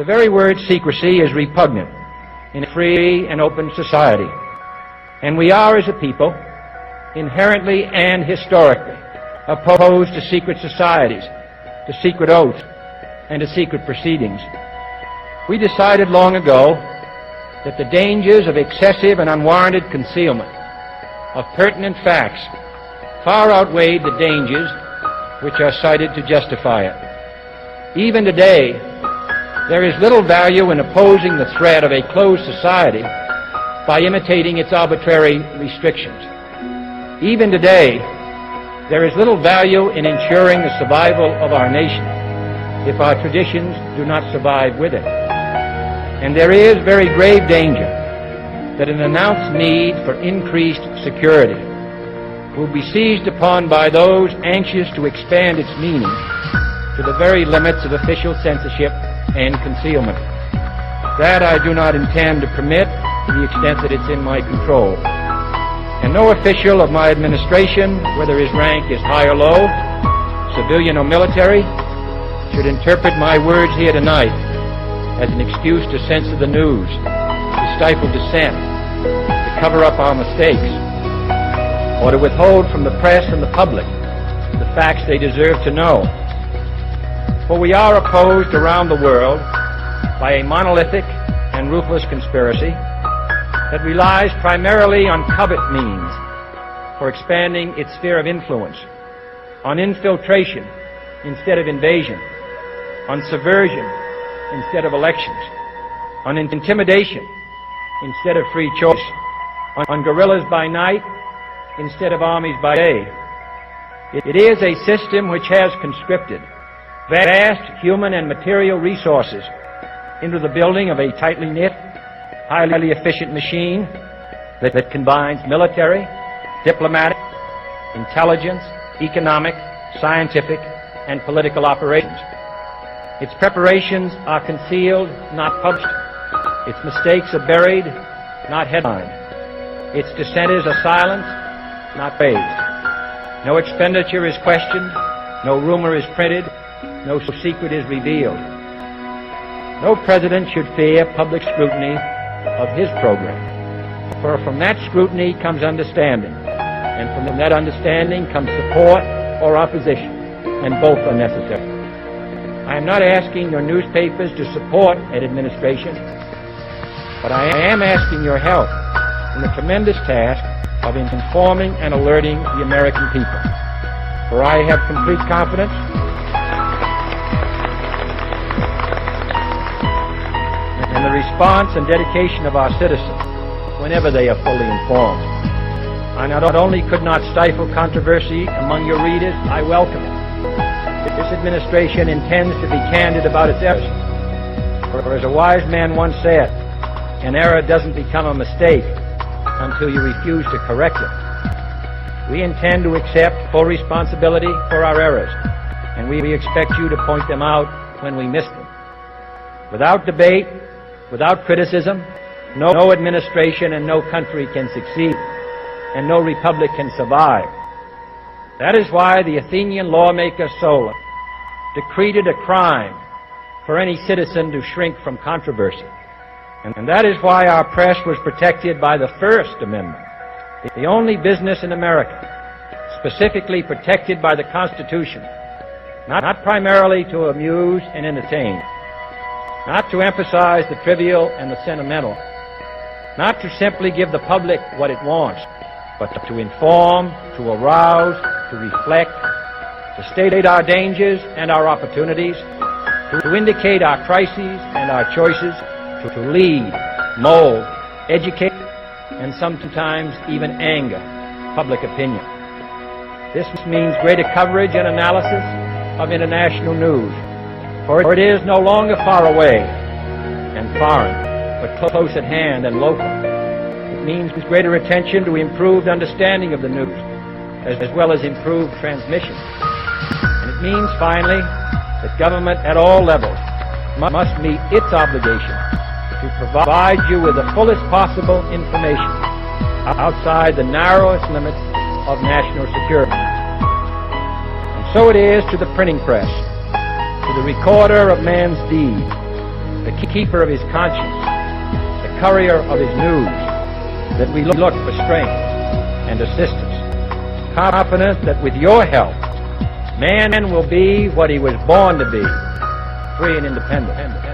The very word secrecy is repugnant in a free and open society. And we are, as a people, inherently and historically opposed to secret societies, to secret oaths, and to secret proceedings. We decided long ago that the dangers of excessive and unwarranted concealment of pertinent facts far outweighed the dangers which are cited to justify it. Even today, there is little value in opposing the threat of a closed society by imitating its arbitrary restrictions. Even today, there is little value in ensuring the survival of our nation if our traditions do not survive with it. And there is very grave danger that an announced need for increased security will be seized upon by those anxious to expand its meaning to the very limits of official censorship and concealment. That I do not intend to permit to the extent that it's in my control. And no official of my administration, whether his rank is high or low, civilian or military, should interpret my words here tonight as an excuse to censor the news, to stifle dissent, to cover up our mistakes, or to withhold from the press and the public the facts they deserve to know. For we are opposed around the world by a monolithic and ruthless conspiracy that relies primarily on covert means for expanding its sphere of influence, on infiltration instead of invasion, on subversion instead of elections, on intimidation instead of free choice, on guerrillas by night instead of armies by day. It is a system which has conscripted vast human and material resources into the building of a tightly knit, highly efficient machine that combines military, diplomatic, intelligence, economic, scientific, and political operations. Its preparations are concealed, not published. Its mistakes are buried, not headlined. Its dissenters are silenced, not praised. No expenditure is questioned, no rumor is printed, no secret is revealed. No president should fear public scrutiny of his program, for from that scrutiny comes understanding, and from that understanding comes support or opposition, and both are necessary. I am not asking your newspapers to support an administration, but I am asking your help in the tremendous task of informing and alerting the American people. For I have complete confidence in the response and dedication of our citizens whenever they are fully informed. I not only could not stifle controversy among your readers, I welcome it. This administration intends to be candid about its errors. For as a wise man once said, an error doesn't become a mistake until you refuse to correct it. We intend to accept full responsibility for our errors, and we expect you to point them out when we miss them. Without debate, without criticism, no administration and no country can succeed, and no republic can survive. That is why the Athenian lawmaker Solon decreed it a crime for any citizen to shrink from controversy. And that is why our press was protected by the First Amendment, the only business in America specifically protected by the Constitution, not primarily to amuse and entertain, not to emphasize the trivial and the sentimental, not to simply give the public what it wants, but to inform, to arouse, to reflect, to state our dangers and our opportunities, to indicate our crises and our choices, to lead, mold, educate, and sometimes even anger public opinion. This means greater coverage and analysis of international news, for it is no longer far away and foreign, but close at hand and local. It means greater attention to improved understanding of the news, as well as improved transmission. And it means, finally, that government at all levels must meet its obligation to provide you with the fullest possible information outside the narrowest limits of national security. And so it is to the printing press, to the recorder of man's deeds, the keeper of his conscience, the courier of his news, that we look for strength and assistance, confident that with your help, man will be what he was born to be, free and independent.